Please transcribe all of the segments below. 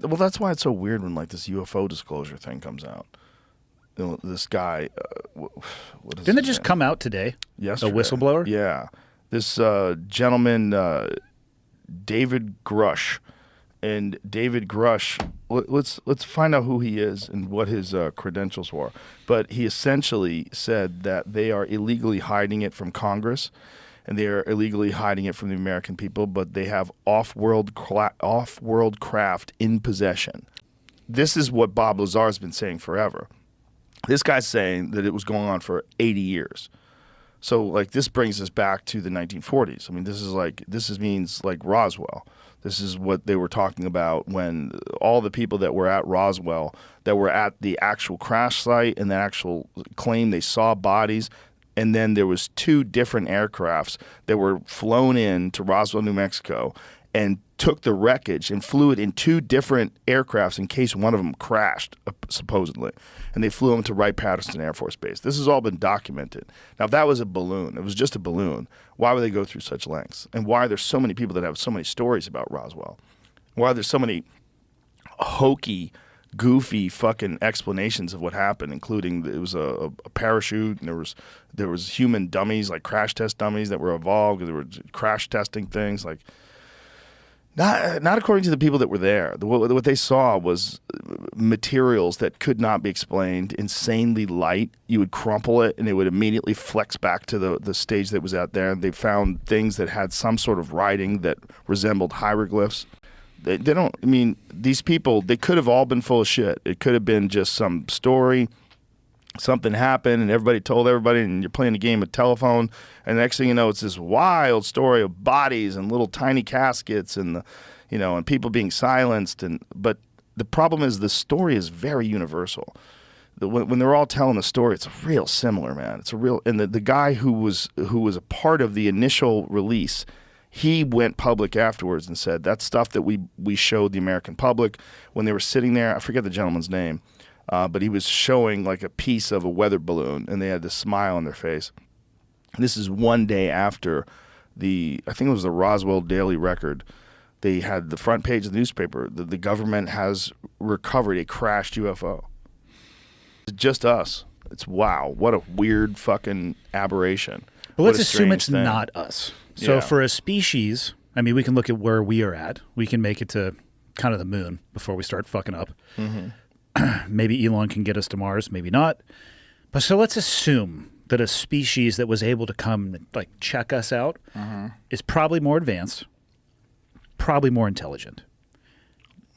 Well, that's why it's so weird when like this UFO disclosure thing comes out. This guy, what is Didn't it his just name? come out today? Yesterday. A whistleblower? Yeah. This gentleman, David Grush. And David Grush, let's find out who he is and what his credentials were. But he essentially said that they are illegally hiding it from Congress, and they are illegally hiding it from the American people, but they have off-world craft in possession. This is what Bob Lazar's been saying forever. This guy's saying that it was going on for 80 years. So, like, this brings us back to the 1940s. I mean, this means like Roswell. This is what they were talking about when all the people that were at Roswell, that were at the actual crash site and the actual claim they saw bodies, and then there was 2 different aircrafts that were flown in to Roswell, New Mexico, and took the wreckage and flew it in 2 different aircrafts in case one of them crashed, supposedly. And they flew them to Wright-Patterson Air Force Base. This has all been documented. Now, if that was a balloon, it was just a balloon, why would they go through such lengths? And why are there so many people that have so many stories about Roswell? Why are there so many hokey, goofy fucking explanations of what happened, including it was a parachute, and there was human dummies, like crash test dummies that were evolved, there were crash testing things, like... Not according to the people that were there. What they saw was materials that could not be explained, insanely light. You would crumple it, and it would immediately flex back to the stage that was out there. They found things that had some sort of writing that resembled hieroglyphs. They don't, I mean, these people, they could have all been full of shit. It could have been just some story. Something happened and everybody told everybody, and you're playing a game of telephone, and the next thing you know, it's this wild story of bodies and little tiny caskets and and people being silenced. But the problem is the story is very universal. When they're all telling the story, it's real similar, man. It's a real, and the guy who was a part of the initial release, he went public afterwards and said that stuff that we showed the American public when they were sitting there. I forget the gentleman's name. But he was showing like a piece of a weather balloon, and they had this smile on their face. This is one day after I think it was the Roswell Daily Record. They had the front page of the newspaper. The government has recovered a crashed UFO. It's just us. It's wow. What a weird fucking aberration. Well, let's assume it's not us. So Yeah. for a species, I mean, we can look at where we are at. We can make it to kind of the moon before we start fucking up. Mm-hmm. Maybe Elon can get us to Mars, maybe not. But so let's assume that a species that was able to come like check us out is probably more advanced, probably more intelligent.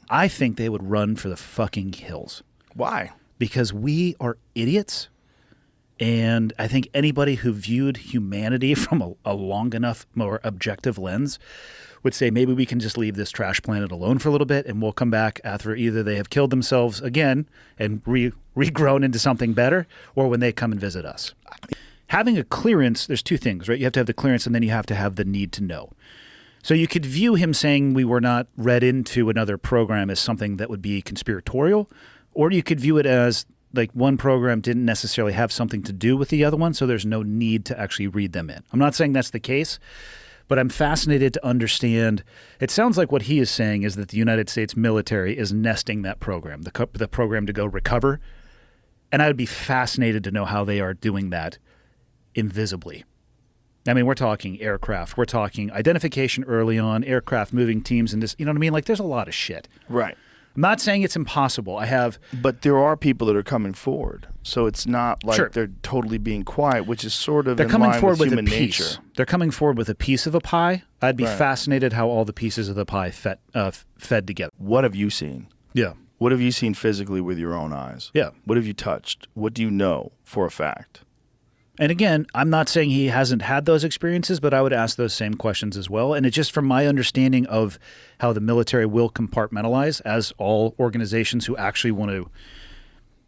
I think they would run for the fucking hills. Why? Because we are idiots. And I think anybody who viewed humanity from a long enough, more objective lens would say maybe we can just leave this trash planet alone for a little bit, and we'll come back after either they have killed themselves again and regrown into something better, or when they come and visit us. Having a clearance, there's 2 things, right? You have to have the clearance, and then you have to have the need to know. So you could view him saying we were not read into another program as something that would be conspiratorial, or you could view it as like one program didn't necessarily have something to do with the other one, so there's no need to actually read them in. I'm not saying that's the case, but I'm fascinated to understand. It sounds like what he is saying is that the United States military is nesting that program, the program to go recover. And I would be fascinated to know how they are doing that invisibly. I mean, we're talking aircraft. We're talking identification early on, aircraft moving teams, and this, you know what I mean? Like, there's a lot of shit. Right. I'm not saying it's impossible. But there are people that are coming forward. So it's not like Sure. they're totally being quiet, which is sort of They're in coming line forward with with a human piece. nature. They're coming forward with a piece of a pie. I'd be Right. fascinated how all the pieces of the pie fed together. What have you seen? Yeah. What have you seen physically with your own eyes? Yeah. What have you touched? What do you know for a fact? And again, I'm not saying he hasn't had those experiences, but I would ask those same questions as well. And it's just from my understanding of how the military will compartmentalize, as all organizations who actually want to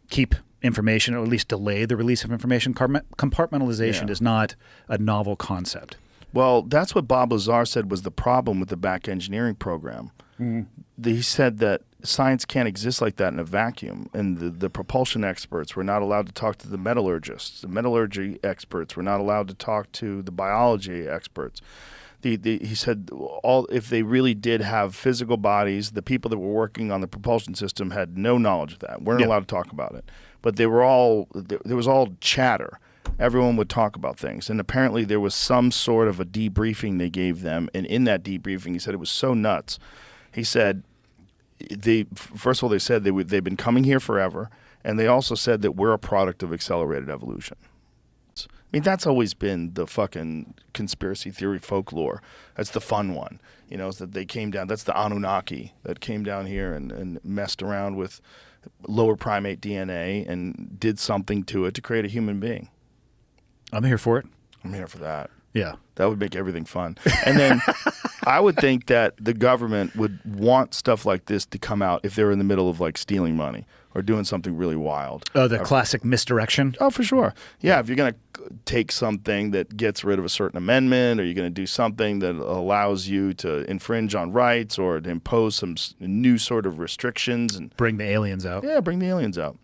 keep information, or at least delay the release of information. Compartmentalization is not a novel concept. Well, that's what Bob Lazar said was the problem with the back engineering program. He said that science can't exist like that in a vacuum, and the propulsion experts were not allowed to talk to the metallurgists. The metallurgy experts were not allowed to talk to the biology experts. He said all if they really did have physical bodies, the people that were working on the propulsion system had no knowledge of that. Weren't Yeah. allowed to talk about it. But they were all there was all chatter. Everyone would talk about things, and apparently there was some sort of a debriefing they gave them. And in that debriefing, he said it was so nuts. He said first of all they said they've been coming here forever, and they also said that we're a product of accelerated evolution. I mean, that's always been the fucking conspiracy theory folklore. That's the fun one, is that they came down. That's the Anunnaki that came down here and messed around with lower primate DNA and did something to it to create a human being. I'm here for it. I'm here for that. Yeah. That would make everything fun. And then I would think that the government would want stuff like this to come out if they were in the middle of like stealing money or doing something really wild. Oh, the classic misdirection. Oh, for sure. Yeah, if you're going to take something that gets rid of a certain amendment, or you're going to do something that allows you to infringe on rights or to impose some new sort of restrictions and Bring the aliens out. yeah, bring the aliens out.